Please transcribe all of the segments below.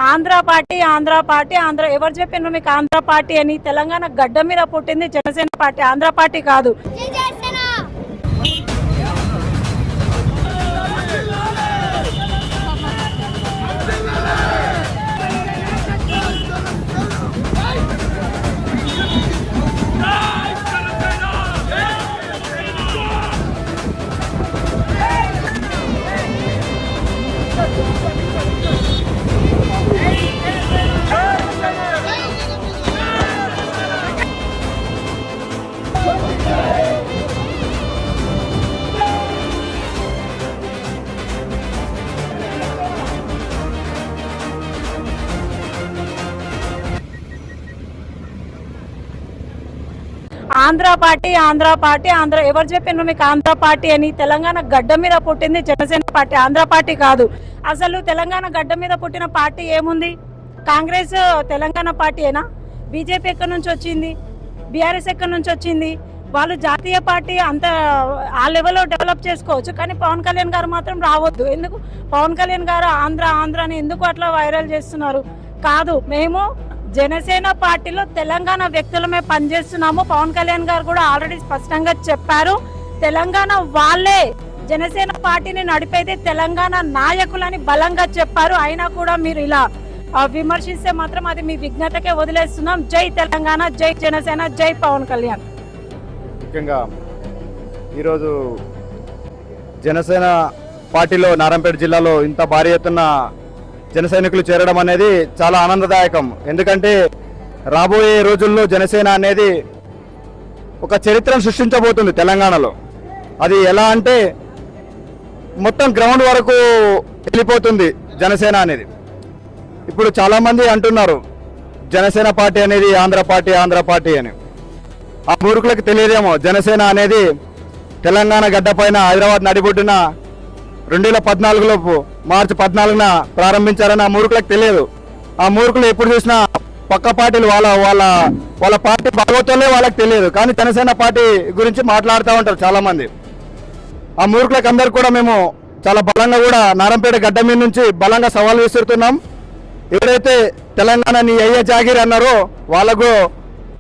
Andhra party ఎవరు చెప్పినారు మీకు ఆంధ్ర పార్టీ అని? తెలంగాణ గడ్డ మీద పుట్టింది జనసేన పార్టీ, ఆంధ్ర పార్టీ కాదు. ఆంధ్ర పార్టీ ఎవరు చెప్పినారు మీకు ఆంధ్ర పార్టీ అని? తెలంగాణ గడ్డ మీద పుట్టింది జనసేన పార్టీ, ఆంధ్ర పార్టీ కాదు. అసలు తెలంగాణ గడ్డ మీద పుట్టిన పార్టీ ఏముంది? కాంగ్రెస్ తెలంగాణ పార్టీయేనా? బీజేపీ ఎక్కడి నుంచి వచ్చింది? బీఆర్ఎస్ ఎక్కడి నుంచి వచ్చింది? వాళ్ళు జాతీయ పార్టీ అంత ఆ లెవెల్లో డెవలప్ చేసుకోవచ్చు, కానీ పవన్ కళ్యాణ్ గారు మాత్రం రావద్దు. ఎందుకు పవన్ కళ్యాణ్ గారు ఆంధ్ర అని ఎందుకు అట్లా వైరల్ చేస్తున్నారు? కాదు, మేము జనసేన పార్టీలో తెలంగాణ వ్యక్తులమే పనిచేస్తున్నాము. పవన్ కళ్యాణ్ గారు కూడా ఆల్రెడీ స్పష్టంగా చెప్పారు, తెలంగాణ వాళ్ళే జనసేన పార్టీని నడిపేది తెలంగాణ నాయకులని బలంగా చెప్పారు. అయినా కూడా మీరు ఇలా విమర్శిస్తే మాత్రం అది మీ విజ్ఞతకే వదిలేస్తున్నాం. జై తెలంగాణ, జై జనసేన, జై పవన్ కళ్యాణ్. ముఖ్యంగా ఈరోజు జనసేన పార్టీలో నారాయణపేట జిల్లాలో ఇంత భారీ ఎత్తున జన సైనికులు చేరడం అనేది చాలా ఆనందదాయకం. ఎందుకంటే రాబోయే రోజుల్లో జనసేన అనేది ఒక చరిత్రను సృష్టించబోతుంది తెలంగాణలో. అది ఎలా అంటే మొత్తం గ్రౌండ్ వరకు వెళ్ళిపోతుంది జనసేన అనేది. ఇప్పుడు చాలామంది అంటున్నారు జనసేన పార్టీ అనేది ఆంధ్ర పార్టీ అని. ఆ మూర్ఖులకు తెలియదేమో, జనసేన అనేది తెలంగాణ గడ్డపైన హైదరాబాద్ నడిబొడ్డున 2014లో మార్చి 14న ప్రారంభించారని ఆ మూర్ఖులకు తెలియదు. ఆ మూర్ఖులు ఎప్పుడు చూసినా పక్క పార్టీలు వాళ్ళ పార్టీ భాగవతాలే వాళ్ళకి తెలియదు, కానీ జనసేన పార్టీ గురించి మాట్లాడుతూ ఉంటారు చాలామంది. ఆ మూర్ఖులకు అందరు కూడా మేము చాలా బలంగా కూడా నారాయణపేట గడ్డ మీద నుంచి బలంగా సవాల్ విసురుతున్నాం. ఎవరైతే తెలంగాణ నీ అయ్యే జాగిరి అన్నారో వాళ్ళకు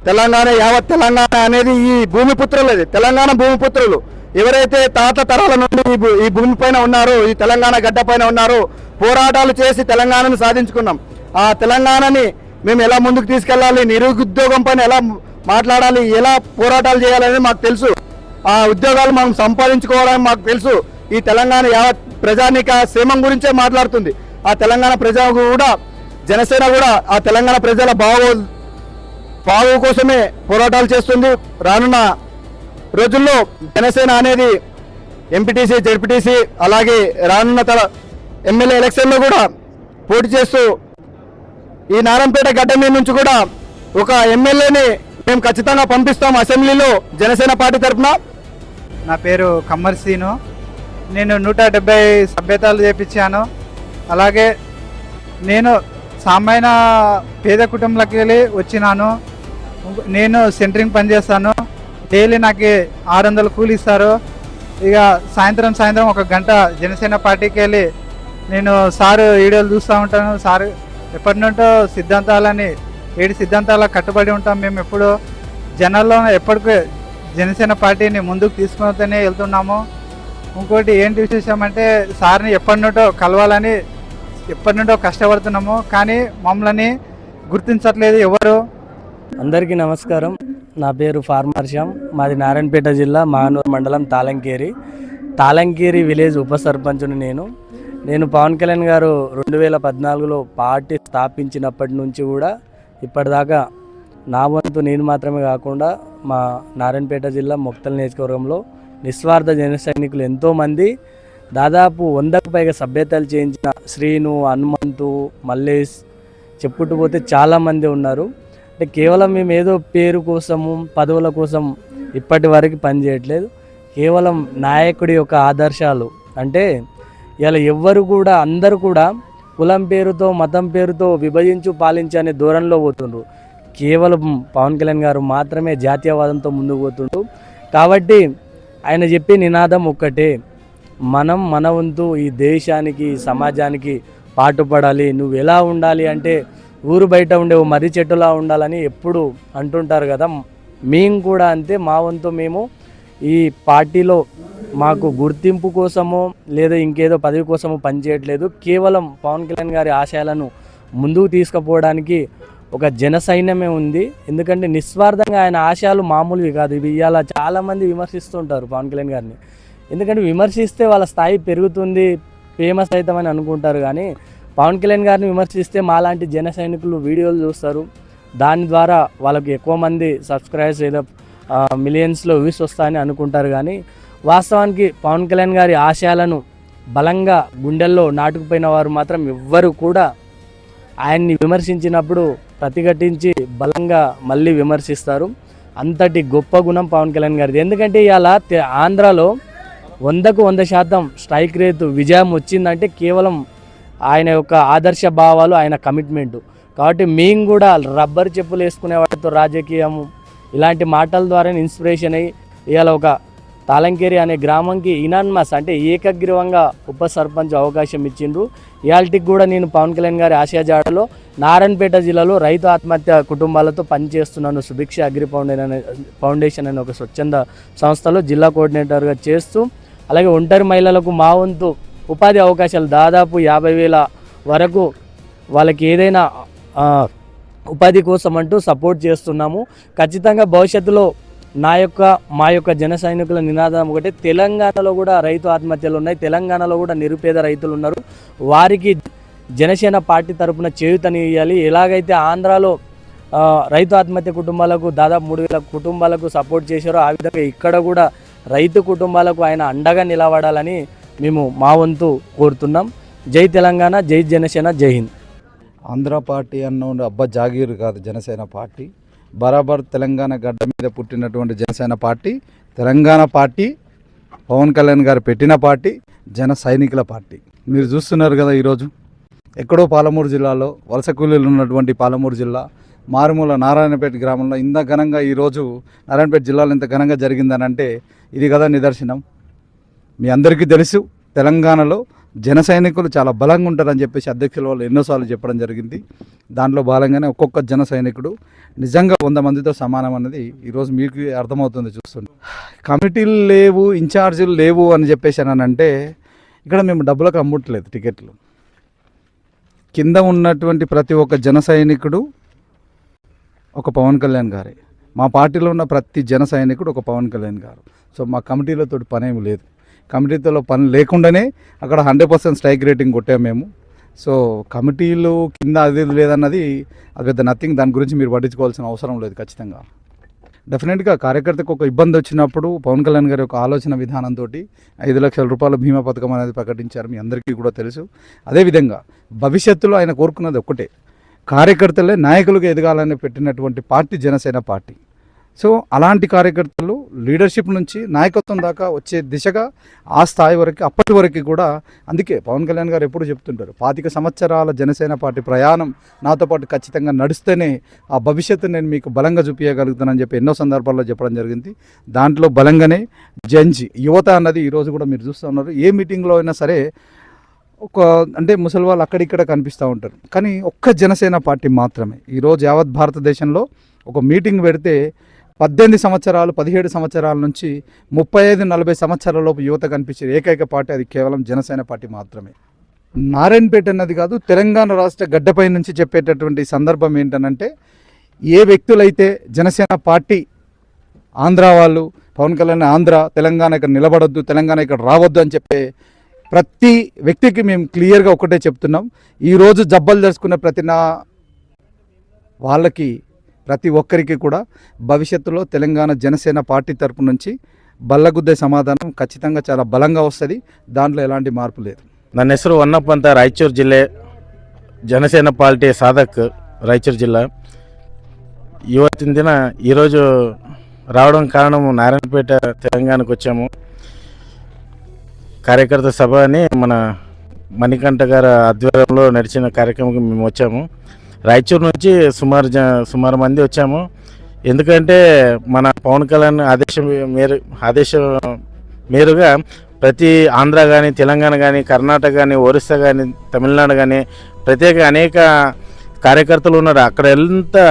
తెలంగాణ యావత్ తెలంగాణ అనేది ఈ భూమిపుత్రులు, తెలంగాణ భూమిపుత్రులు ఎవరైతే తాత తరాల నుండి ఈ భూమి పైన ఉన్నారో, ఈ తెలంగాణ గడ్డ పైన ఉన్నారో, పోరాటాలు చేసి తెలంగాణను సాధించుకున్నాం. ఆ తెలంగాణని మేము ఎలా ముందుకు తీసుకెళ్ళాలి, నిరుద్యోగం పైన ఎలా మాట్లాడాలి, ఎలా పోరాటాలు చేయాలని మాకు తెలుసు. ఆ ఉద్యోగాలు మనం సంపాదించుకోవాలని మాకు తెలుసు. ఈ తెలంగాణ యావత్ ప్రజానిక క్షేమం గురించే మాట్లాడుతుంది. ఆ తెలంగాణ ప్రజ కూడా జనసేన కూడా ఆ తెలంగాణ ప్రజల బాగు కోసమే పోరాటాలు చేస్తుంది. రానున్న రోజుల్లో జనసేన అనేది ఎంపీటీసీ, జెడ్పీటీసీ అలాగే రానున్న ఎమ్మెల్యే ఎలక్షన్లో కూడా పోటీ చేస్తూ ఈ నారాయణపేట గడ్డ మీద నుంచి కూడా ఒక ఎమ్మెల్యేని మేము ఖచ్చితంగా పంపిస్తాం అసెంబ్లీలో జనసేన పార్టీ తరఫున. నా పేరు కమ్మర్ సీను. నేను 170 సభ్యతలు చేపించాను. అలాగే నేను సామాన్య పేద కుటుంబంలోకి వెళ్ళి వచ్చినాను. నేను సెంటరింగ్ పనిచేస్తాను. డైలీ నాకు 600 కూలి ఇస్తారు. ఇక సాయంత్రం 1 గంట జనసేన పార్టీకి వెళ్ళి నేను సారు వీడియోలు చూస్తూ ఉంటాను. సారు ఎప్పటి నుండో సిద్ధాంతాలని 7 సిద్ధాంతాలకు కట్టుబడి ఉంటాం. మేము ఎప్పుడు జనాల్లో ఎప్పటికీ జనసేన పార్టీని ముందుకు తీసుకునే వెళ్తున్నాము. ఇంకోటి ఏంటి విశేషం అంటే సార్ని ఎప్పటి నుండో కలవాలని ఎప్పటి నుండో కష్టపడుతున్నాము, కానీ మమ్మల్ని గుర్తించట్లేదు ఎవరు. అందరికీ నమస్కారం. నా పేరు ఫార్మర్ శ్యామ్. మాది నారాయణపేట జిల్లా మానూరు మండలం తాళంకేరి విలేజ్ ఉప సర్పంచ్ను. నేను పవన్ కళ్యాణ్ గారు 2014లో పార్టీ స్థాపించినప్పటి నుంచి కూడా ఇప్పటిదాకా నా వంతు నేను మాత్రమే కాకుండా మా నారాయణపేట జిల్లా మొక్తల్ నియోజకవర్గంలో నిస్వార్థ జన సైనికులు ఎంతోమంది దాదాపు 100కు పైగా సభ్యతలు చేయించిన శ్రీను, హనుమంతు, మల్లేష్ చెప్పుకుంటూ పోతే చాలామంది ఉన్నారు. అంటే కేవలం మేము ఏదో పేరు కోసము పదవుల కోసం ఇప్పటి వరకు పనిచేయట్లేదు. కేవలం నాయకుడి యొక్క ఆదర్శాలు అంటే ఇలా ఎవ్వరు కూడా అందరూ కూడా కులం పేరుతో మతం పేరుతో విభజించు పాలించే అనే దూరంలో పోతుండ్రు. కేవలం పవన్ కళ్యాణ్ గారు మాత్రమే జాతీయవాదంతో ముందుకు పోతుండ్రు. కాబట్టి ఆయన చెప్పే నినాదం ఒక్కటే, మనం మన వంతు ఈ దేశానికి సమాజానికి పాటుపడాలి, నువ్వు ఎలా ఉండాలి అంటే ఊరు బయట ఉండే ఓ మర్రి చెట్టులా ఉండాలని ఎప్పుడు అంటుంటారు కదా. మేము కూడా అంతే, మా వంతు మేము ఈ పార్టీలో మాకు గుర్తింపు కోసమో లేదా ఇంకేదో పదవి కోసమో పనిచేయట్లేదు. కేవలం పవన్ కళ్యాణ్ గారి ఆశయాలను ముందుకు తీసుకుపోవడానికి ఒక జన సైన్యమే ఉంది. ఎందుకంటే నిస్వార్థంగా ఆయన ఆశయాలు మామూలువి కాదు. ఇవి ఇవాళ చాలామంది విమర్శిస్తుంటారు పవన్ కళ్యాణ్ గారిని. ఎందుకంటే విమర్శిస్తే వాళ్ళ స్థాయి పెరుగుతుంది, ఫేమస్ అవుతామని అనుకుంటారు. కానీ పవన్ కళ్యాణ్ గారిని విమర్శిస్తే మాలాంటి జన సైనికులు వీడియోలు చూస్తారు, దాని ద్వారా వాళ్ళకి ఎక్కువ మంది సబ్స్క్రైబర్స్ లేదా మిలియన్స్లో వ్యూస్ వస్తాయని అనుకుంటారు. కానీ వాస్తవానికి పవన్ కళ్యాణ్ గారి ఆశయాలను బలంగా గుండెల్లో నాటుకుపోయిన వారు మాత్రం ఎవ్వరు కూడా ఆయన్ని విమర్శించినప్పుడు ప్రతిఘటించి బలంగా మళ్ళీ విమర్శిస్తారు. అంతటి గొప్ప గుణం పవన్ కళ్యాణ్ గారిది. ఎందుకంటే ఇవాళ ఆంధ్రాలో 100కు 100% స్ట్రైక్ రేటు విజయం వచ్చిందంటే కేవలం ఆయన యొక్క ఆదర్శ భావాలు, ఆయన కమిట్మెంటు. కాబట్టి మేము కూడా రబ్బర్ చెప్పులు వేసుకునే వాటితో రాజకీయము ఇలాంటి మాటల ద్వారా ఇన్స్పిరేషన్ అయ్యి ఇవాళ ఒక తాలంకేరి అనే గ్రామంకి ఇనాన్మస్ అంటే ఏకగ్రీవంగా ఉప సర్పంచ్ అవకాశం ఇచ్చిండ్రు. ఇవాళకి కూడా నేను పవన్ కళ్యాణ్ గారి ఆశయజాడలో నారాయణపేట జిల్లాలో రైతు ఆత్మహత్య కుటుంబాలతో పనిచేస్తున్నాను. సుభిక్ష అగ్రి ఫౌండేషన్ అనే ఒక స్వచ్ఛంద సంస్థలో జిల్లా కోఆర్డినేటర్గా చేస్తూ, అలాగే ఒంటరి మహిళలకు మా వంతు ఉపాధి అవకాశాలు దాదాపు 50,000 వరకు వాళ్ళకి ఏదైనా ఉపాధి కోసం అంటూ సపోర్ట్ చేస్తున్నాము. ఖచ్చితంగా భవిష్యత్తులో మా యొక్క జన సైనికుల నినాదం ఒకటే, తెలంగాణలో కూడా రైతు ఆత్మహత్యలు ఉన్నాయి, తెలంగాణలో కూడా నిరుపేద రైతులు ఉన్నారు, వారికి జనసేన పార్టీ తరఫున చేయూతనియాలి. ఎలాగైతే ఆంధ్రాలో రైతు ఆత్మహత్య కుటుంబాలకు దాదాపు 3,000 కుటుంబాలకు సపోర్ట్ చేశారో ఆ విధంగా ఇక్కడ కూడా రైతు కుటుంబాలకు ఆయన అండగా నిలబడాలని మేము మా వంతు కోరుతున్నాం. జై తెలంగాణ, జై జనసేన, జై హింద్. ఆంధ్ర పార్టీ అన్న అబ్బా జాగీర్ కాదు జనసేన పార్టీ. బరాబర్ తెలంగాణ గడ్డ మీద పుట్టినటువంటి జనసేన పార్టీ, తెలంగాణ పార్టీ, పవన్ కళ్యాణ్ గారు పెట్టిన పార్టీ, జన సైనికుల పార్టీ. మీరు చూస్తున్నారు కదా, ఈరోజు ఎక్కడో పాలమూరు జిల్లాలో వలస కూలీలు ఉన్నటువంటి పాలమూరు జిల్లా మారుమూల నారాయణపేట గ్రామంలో ఇంత ఘనంగా ఈరోజు నారాయణపేట జిల్లాలో ఇంత ఘనంగా జరిగిందని అంటే ఇది కదా నిదర్శనం. మీ అందరికీ తెలుసు, తెలంగాణలో జన సైనికులు చాలా బలంగా ఉంటారని చెప్పేసి అధ్యక్షుల వాళ్ళు ఎన్నోసార్లు చెప్పడం జరిగింది. దాంట్లో భాగంగానే ఒక్కొక్క జన సైనికుడు నిజంగా 100 మందితో సమానం అన్నది ఈరోజు మీకు అర్థమవుతుంది చూస్తుంది. కమిటీలు లేవు, ఇన్ఛార్జీలు లేవు అని చెప్పేసి అంటే ఇక్కడ మేము డబ్బులకు అమ్మట్లేదు టికెట్లు. కింద ఉన్నటువంటి ప్రతి ఒక్క జన సైనికుడు ఒక పవన్ కళ్యాణ్ గారే. మా పార్టీలో ఉన్న ప్రతి జన సైనికుడు ఒక పవన్ కళ్యాణ్ గారు. సో మా కమిటీలతో పనేమి లేదు. కమిటీతో పని లేకుండానే అక్కడ 100% స్ట్రైక్ రేటింగ్ కొట్టాము మేము. సో కమిటీలు కింద అది లేదన్నది అది పెద్ద నథింగ్. దాని గురించి మీరు పట్టించుకోవాల్సిన అవసరం లేదు. ఖచ్చితంగా డెఫినెట్గా కార్యకర్తకు ఒక ఇబ్బంది వచ్చినప్పుడు పవన్ కళ్యాణ్ గారి యొక్క ఆలోచన విధానంతో 5 లక్షల రూపాయల బీమా పథకం అనేది ప్రకటించారు, మీ అందరికీ కూడా తెలుసు. అదేవిధంగా భవిష్యత్తులో ఆయన కోరుకున్నది ఒక్కటే, కార్యకర్తలే నాయకులుగా ఎదగాలని పెట్టినటువంటి పార్టీ జనసేన పార్టీ. సో అలాంటి కార్యకర్తలు లీడర్షిప్ నుంచి నాయకత్వం దాకా వచ్చే దిశగా ఆ స్థాయి వరకు అప్పటి వరకు కూడా, అందుకే పవన్ కళ్యాణ్ గారు ఎప్పుడు చెప్తుంటారు, 25 సంవత్సరాల జనసేన పార్టీ ప్రయాణం నాతో పాటు ఖచ్చితంగా నడిస్తేనే ఆ భవిష్యత్తు నేను మీకు బలంగా చూపించగలుగుతానని చెప్పి ఎన్నో సందర్భాల్లో చెప్పడం జరిగింది. దాంట్లో బలంగానే జంజి యువత అన్నది ఈరోజు కూడా మీరు చూస్తూ ఉన్నారు. ఏ మీటింగ్లో అయినా సరే ఒక అంటే ముసలి వాళ్ళు అక్కడిక్కడ కనిపిస్తూ ఉంటారు, కానీ ఒక్క జనసేన పార్టీ మాత్రమే ఈరోజు యావత్ భారతదేశంలో ఒక మీటింగ్ పెడితే 18 సంవత్సరాలు 17 సంవత్సరాల నుంచి 35-40 సంవత్సరాల లోపు యువత కనిపించే ఏకైక పార్టీ అది కేవలం జనసేన పార్టీ మాత్రమే. నారాయణపేట అన్నది కాదు, తెలంగాణ రాష్ట్ర గడ్డపై నుంచి చెప్పేటటువంటి సందర్భం ఏంటనంటే, ఏ వ్యక్తులైతే జనసేన పార్టీ ఆంధ్ర వాళ్ళు పవన్ కళ్యాణ్ ఆంధ్ర తెలంగాణ ఇక్కడ నిలబడొద్దు, తెలంగాణ ఇక్కడ రావద్దు అని చెప్పే ప్రతి వ్యక్తికి మేము క్లియర్గా ఒకటే చెప్తున్నాం. ఈరోజు జబ్బలు తెలుసుకున్న వాళ్ళకి ప్రతి ఒక్కరికి కూడా భవిష్యత్తులో తెలంగాణ జనసేన పార్టీ తరపు నుంచి బల్లగుద్దే సమాధానం ఖచ్చితంగా చాలా బలంగా వస్తుంది. దాంట్లో ఎలాంటి మార్పు లేదు. ನನ್ನ ಹೆಸರು ಹೊನ್ನಪ್ಪ ಅಂತ, ರಾಯಚೂರು ಜಿಲ್ಲೆ ಜನಸೇನಾ ಪಾರ್ಟಿ ಸಾಧಕ್ ರಾಯಚೂರು ಜಿಲ್ಲಾ. ಇವತ್ತಿನ ದಿನ ఈరోజు రావడం కారణము నారాయణపేట తెలంగాణకు వచ్చాము. కార్యకర్త సభ అని మన మణికంఠ గారి ఆధ్వర్యంలో నడిచిన కార్యక్రమంకి మేము వచ్చాము. రాయచూరు నుంచి సుమారు మంది వచ్చాము. ఎందుకంటే మన పవన్ కళ్యాణ్ ఆదేశం మేరుగా ప్రతి ఆంధ్ర కానీ, తెలంగాణ కానీ, కర్ణాటక కానీ, ఒరిస్సా కానీ, తమిళనాడు కానీ ప్రత్యేక అనేక కార్యకర్తలు ఉన్నారు.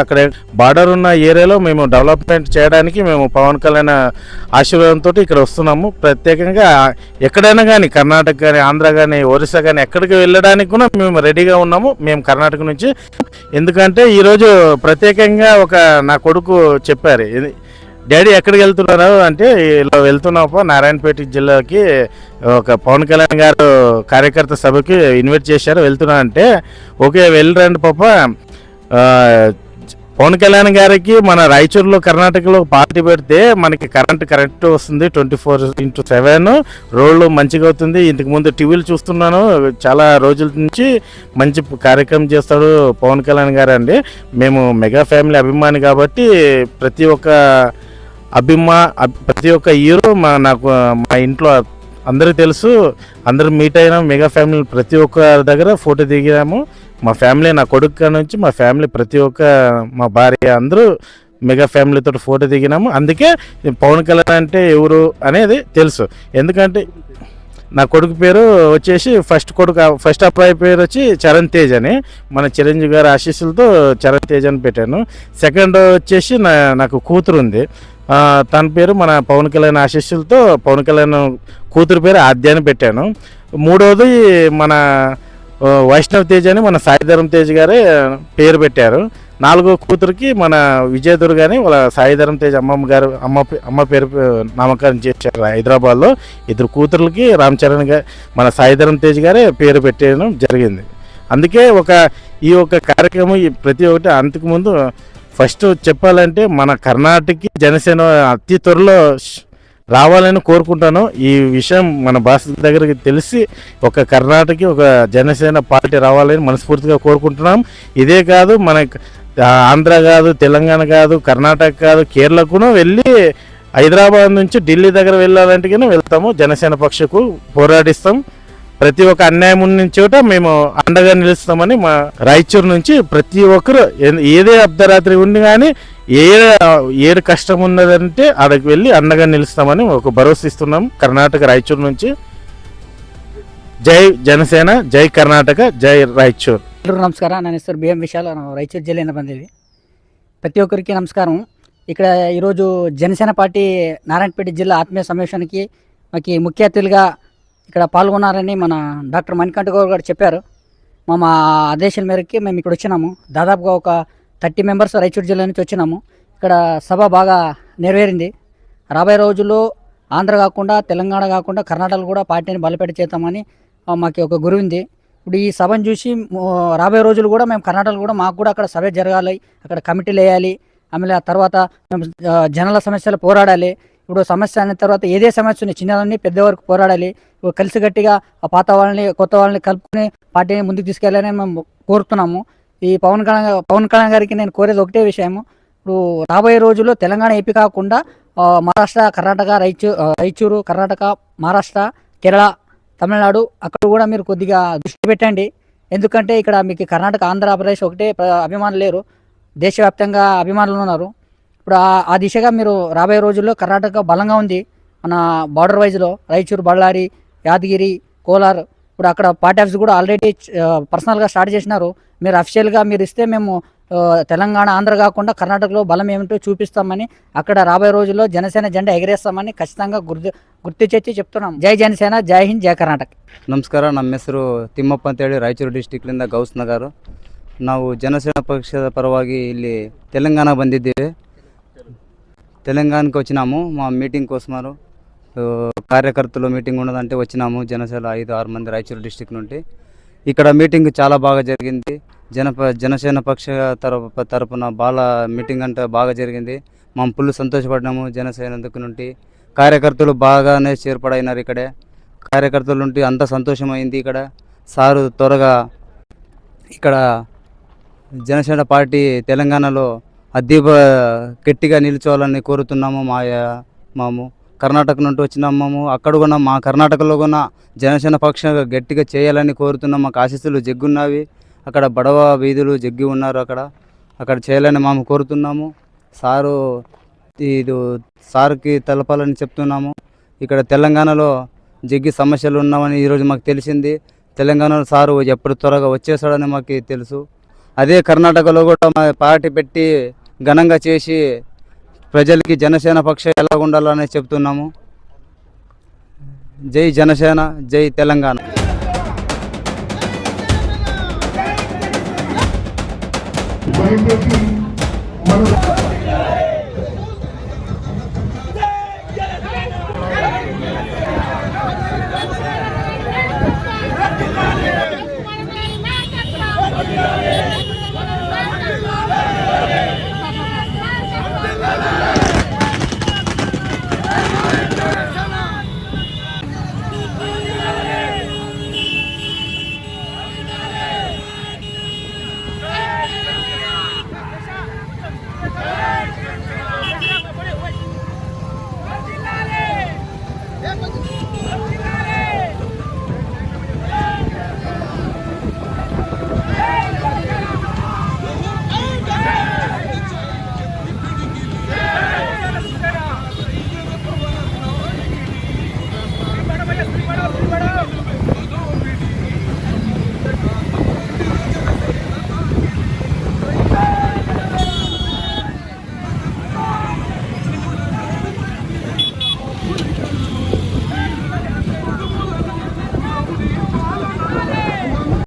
అక్కడ బార్డర్ ఉన్న ఏరియాలో మేము డెవలప్మెంట్ చేయడానికి మేము పవన్ కళ్యాణ్ ఆశీర్వాదంతో ఇక్కడ వస్తున్నాము. ప్రత్యేకంగా ఎక్కడైనా కానీ, కర్ణాటక కానీ, ఆంధ్ర కానీ, ఒరిస్సా కానీ ఎక్కడికి వెళ్ళడానికి కూడా మేము రెడీగా ఉన్నాము. మేము కర్ణాటక నుంచి. ఎందుకంటే ఈరోజు ప్రత్యేకంగా నా కొడుకు చెప్పారు, డాడీ ఎక్కడికి వెళ్తున్నారు అంటే, ఇలా వెళ్తున్నాపా నారాయణపేట జిల్లాకి ఒక పవన్ కళ్యాణ్ గారు కార్యకర్త సభకి ఇన్వైట్ చేశారు, వెళ్తున్నా అంటే ఓకే వెళ్ళరండి పాప. పవన్ కళ్యాణ్ గారికి మన రాయచూరులో కర్ణాటకలో పార్టీ పెడితే మనకి కరెక్ట్ వస్తుంది, 24/7 రోడ్లు మంచిగా అవుతుంది. ఇంతకుముందు టీవీలు చూస్తున్నాను, చాలా రోజుల నుంచి మంచి కార్యక్రమం చేస్తాడు పవన్ కళ్యాణ్ గారు అండి. మేము మెగా ఫ్యామిలీ అభిమాని కాబట్టి ప్రతి ఒక్క హీరో మా ఇంట్లో అందరికీ తెలుసు. అందరూ మీట్ అయినా మెగా ఫ్యామిలీ ప్రతి ఒక్క దగ్గర ఫోటో దిగాము. మా ఫ్యామిలీ, నా కొడుకు నుంచి మా ఫ్యామిలీ ప్రతి ఒక్క, మా భార్య అందరూ మెగా ఫ్యామిలీతో ఫోటో దిగినాము. అందుకే పవన్ కళ్యాణ్ అంటే ఎవరు అనేది తెలుసు. ఎందుకంటే నా కొడుకు పేరు వచ్చేసి ఫస్ట్ అబ్బాయి పేరు వచ్చి చరణ్ తేజ్ అని, మన చిరంజీవి గారి ఆశీస్సులతో చరణ్ తేజ్ అని పెట్టాను. సెకండ్ వచ్చేసి నాకు కూతురు ఉంది, తన పేరు మన పవన్ కళ్యాణ్ ఆశీస్సులతో పవన్ కళ్యాణ్ కూతురు పేరు ఆద్య అని పెట్టాను. మూడవది మన వైష్ణవ్ తేజ్ అని మన సాయిధరం తేజ్ గారే పేరు పెట్టారు. నాలుగో కూతురికి మన విజయదుర్గ అని వాళ్ళ సాయిధరం తేజ్ అమ్మ పేరు నామకరణం చేశారు హైదరాబాద్లో. ఇద్దరు కూతుర్లకి రామ్ చరణ్ గారు మన సాయిధరం తేజ్ గారే పేరు పెట్టడం జరిగింది. అందుకే ఈ కార్యక్రమం ప్రతి ఒక్కటి అంతకుముందు ఫస్ట్ చెప్పాలంటే మన కర్ణాటకకి జనసేన అతి త్వరలో రావాలని కోరుకుంటాను. ఈ విషయం మన బాస్ దగ్గరికి తెలిసి ఒక కర్ణాటకకి ఒక జనసేన పార్టీ రావాలని మనస్ఫూర్తిగా కోరుకుంటున్నాం. ఇదే కాదు, మన ఆంధ్ర కాదు, తెలంగాణ కాదు, కర్ణాటక కాదు, కేరళకు వెళ్ళి హైదరాబాద్ నుంచి ఢిల్లీ దగ్గర వెళ్ళాలంటే వెళ్తాము. జనసేన పక్షకు పోరాడిస్తాం. ప్రతి ఒక్క అన్యాయం ఉన్న చోట మేము అండగా నిలుస్తామని మా రాయచూరు నుంచి ప్రతి ఒక్కరు ఏదే అర్ధరాత్రి ఉండి కానీ ఏడు కష్టం ఉన్నదంటే అక్కడికి వెళ్ళి అండగా నిలుస్తామని ఒక భరోసా ఇస్తున్నాం. కర్ణాటక రాయచూరు నుంచి. జై జనసేన, జై కర్ణాటక, జై రాయచూరు. ನಮಸ್ಕಾರ. ನನ್ನ ಹೆಸರು BM ವಿಶಾಲ್, ನಾವು ರಾಯಚೂರು ಜಿಲ್ಲೆಯಿಂದ ಬಂದಿದ್ದೀವಿ. ప్రతి ఒక్కరికి నమస్కారం. ఇక్కడ ఈరోజు జనసేన పార్టీ నారాయణపేట జిల్లా ఆత్మీయ సమావేశానికి మాకు ముఖ్య అతిథులుగా ఇక్కడ పాల్గొన్నారని మన డాక్టర్ మణికంఠ గౌడ్ గారు చెప్పారు. మా ఆదేశాల మేరకు మేము ఇక్కడ వచ్చినాము. దాదాపుగా ఒక 30 మెంబర్స్ రాయచూరు జిల్లా నుంచి వచ్చినాము. ఇక్కడ సభ బాగా నెరవేరింది. రాబోయే రోజుల్లో ఆంధ్ర కాకుండా, తెలంగాణ కాకుండా కర్ణాటకలో కూడా పార్టీని బలపెట్టి చేద్దామని మాకు ఒక గురి ఉంది. ఇప్పుడు ఈ సభను చూసి రాబోయే రోజులు కూడా మేము కర్ణాటకలో కూడా మాకు కూడా అక్కడ సభ జరగాలి, అక్కడ కమిటీలు వేయాలి. ఆమె ఆ తర్వాత మేము జనాల సమస్యలు పోరాడాలి. ఇప్పుడు సమస్య అనే తర్వాత ఏదే సమస్య ఉంది, చిన్నదాన్ని పెద్ద వరకు పోరాడాలి. ఇప్పుడు కలిసిగట్టిగా ఆ పాత వాళ్ళని కొత్త వాళ్ళని కలుపుకొని పార్టీని ముందుకు తీసుకెళ్ళాలని మేము కోరుతున్నాము. ఈ పవన్ కళ్యాణ్ గారికి నేను కోరేది ఒకటే విషయము. ఇప్పుడు రాబోయే రోజుల్లో తెలంగాణ ఏపీ కాకుండా మహారాష్ట్ర, కర్ణాటక, రాయచూరు, కర్ణాటక, మహారాష్ట్ర, కేరళ, తమిళనాడు అక్కడ కూడా మీరు కొద్దిగా దృష్టి పెట్టండి. ఎందుకంటే ఇక్కడ మీకు కర్ణాటక, ఆంధ్రప్రదేశ్ ఒకటే అభిమానులు లేరు, దేశవ్యాప్తంగా అభిమానులు ఉన్నారు. ఇప్పుడు ఆ దిశగా మీరు రాబోయే రోజుల్లో కర్ణాటక బలంగా ఉంది. మన బార్డర్ వైజ్లో రాయచూరు, బళ్ళారి, యాదగిరి, కోలార్, ఇప్పుడు అక్కడ పార్టీ ఆఫీస్ కూడా ఆల్రెడీ పర్సనల్గా స్టార్ట్ చేసినారు. మీరు అఫీషియల్గా మీరు ఇస్తే మేము తెలంగాణ, ఆంధ్ర కాకుండా కర్ణాటకలో బలం ఏమిటో చూపిస్తామని, అక్కడ రాబోయే రోజుల్లో జనసేన జెండా ఎగరేస్తామని ఖచ్చితంగా గుర్తు చేసి చెప్తున్నాం. జై ಜನಸೇನ, ಜೈ ಹಿಂದ್, ಜೈ ಕರ್ನಾಟಕ. ನಮಸ್ಕಾರ. ನಮ್ಮ ಹೆಸರು ತಿಮ್ಮಪ್ಪ ಅಂತೇಳಿ ರಾಯಚೂರು ಡಿಸ್ಟಿಕ್ಲಿಂದ ಗೌಸ್ ನಗರ್. ನಾವು ಜನಸೇನಾ ಪಕ್ಷದ ಪರವಾಗಿ ಇಲ್ಲಿ తెలంగాణ ಬಂದಿದ್ದೇವೆ. తెలంగాణకి వచ్చినాము మా మీటింగ్ కోసమారు. కార్యకర్తలు మీటింగ్ ఉన్నదంటే వచ్చినాము. జనసేన 5-6 మంది రాయచూరు డిస్టిక్ నుండి. ఇక్కడ మీటింగ్ చాలా బాగా జరిగింది. జనసేన పక్ష తరపున మీటింగ్ అంటే బాగా జరిగింది. మేము ఫుల్ సంతోషపడినాము. జనసేన నుండి కార్యకర్తలు బాగానే చేర్పడైనారు. ఇక్కడే కార్యకర్తల నుండి అంత సంతోషమైంది. ఇక్కడ సారు త్వరగా ఇక్కడ జనసేన పార్టీ తెలంగాణలో గట్టిగా నిల్చోవాలని కోరుతున్నాము. మేము కర్ణాటక నుండి వచ్చినాము. అక్కడ కూడా మా కర్ణాటకలో కూడా జనసేన పక్షంగా గట్టిగా చేయాలని కోరుతున్నాం. మాకు ఆశీస్సులు జగ్గున్నవి. అక్కడ బడవ వీధులు జగ్గి ఉన్నారు. అక్కడ చేయాలని మేము కోరుతున్నాము. సార్కి తెలపాలని చెప్తున్నాము. ఇక్కడ తెలంగాణలో జగ్గి సమస్యలు ఉన్నామని ఈరోజు మాకు తెలిసింది. తెలంగాణలో సారు ఎప్పుడు త్వరగా వచ్చేసాడని మాకు తెలుసు. అదే కర్ణాటకలో కూడా మా పార్టీ పెట్టి ఘనంగా చేసి ప్రజలకి జనసేన పక్షం ఎలా ఉండాలని చెప్తున్నాము. జై జనసేన, జై తెలంగాణ. దయచేసి మన